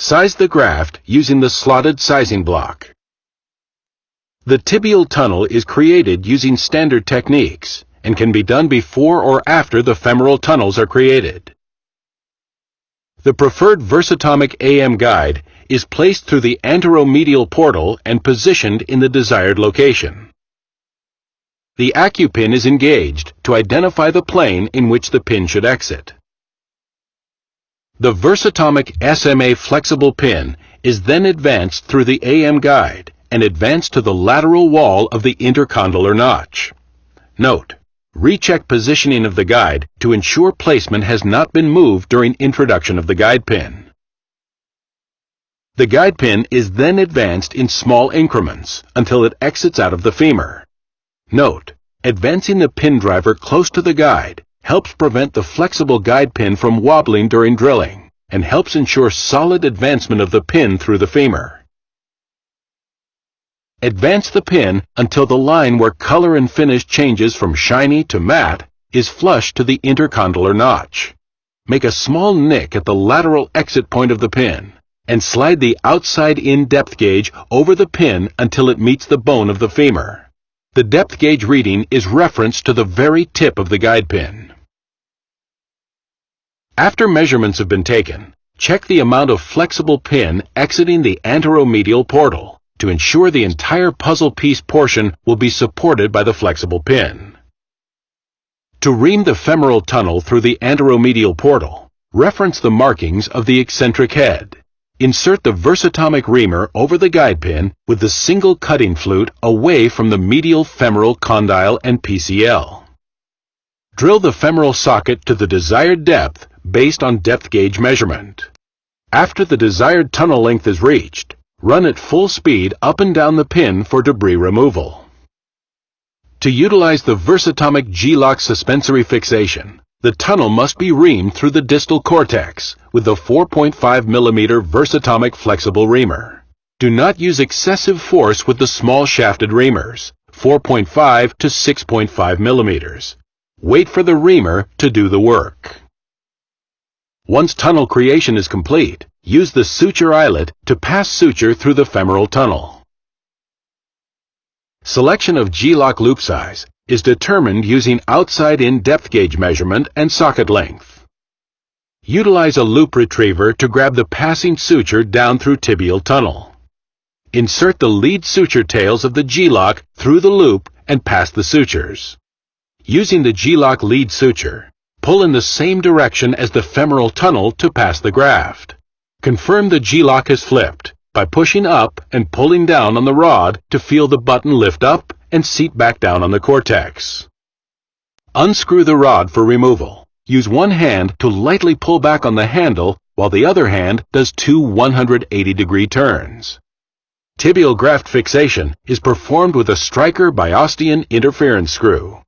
Size the graft using the slotted sizing block. The tibial tunnel is created using standard techniques and can be done before or after the femoral tunnels are created. The preferred versatomic AM guide is placed through the anteromedial portal and positioned in the desired location. The acupin is engaged to identify the plane in which the pin should exit. The versatomic SMA flexible pin is then advanced through the AM guide and advanced to the lateral wall of the intercondylar notch. Note: recheck positioning of the guide to ensure placement has not been moved during introduction of the guide pin. The guide pin is then advanced in small increments until it exits out of the femur. Note: advancing the pin driver close to the guide helps prevent the flexible guide pin from wobbling during drilling and helps ensure solid advancement of the pin through the femur. Advance the pin until the line where color and finish changes from shiny to matte is flush to the intercondylar notch. Make a small nick at the lateral exit point of the pin and slide the outside-in depth gauge over the pin until it meets the bone of the femur. The depth gauge reading is referenced to the very tip of the guide pin. After measurements have been taken, check the amount of flexible pin exiting the anteromedial portal to ensure the entire puzzle piece portion will be supported by the flexible pin. To ream the femoral tunnel through the anteromedial portal, reference the markings of the eccentric head. Insert the versatomic reamer over the guide pin with the single cutting flute away from the medial femoral condyle and PCL. Drill the femoral socket to the desired depth based on depth gauge measurement. After the desired tunnel length is reached, run at full speed up and down the pin for debris removal. To utilize the versatomic G-lock suspensory fixation, the tunnel must be reamed through the distal cortex with the 4.5 mm versatomic flexible reamer. Do not use excessive force with the small shafted reamers, 4.5 to 6.5 mm. Wait for the reamer to do the work. Once tunnel creation is complete, use the suture eyelet to pass suture through the femoral tunnel. Selection of G-lock loop size is determined using outside-in depth gauge measurement and socket length. Utilize a loop retriever to grab the passing suture down through tibial tunnel. Insert the lead suture tails of the G-lock through the loop and pass the sutures. Using the G-lock lead suture, pull in the same direction as the femoral tunnel to pass the graft. Confirm the G-lock is flipped by pushing up and pulling down on the rod to feel the button lift up and seat back down on the cortex. Unscrew the rod for removal. Use one hand to lightly pull back on the handle while the other hand does two 180-degree turns. Tibial graft fixation is performed with a Stryker Biostein interference screw.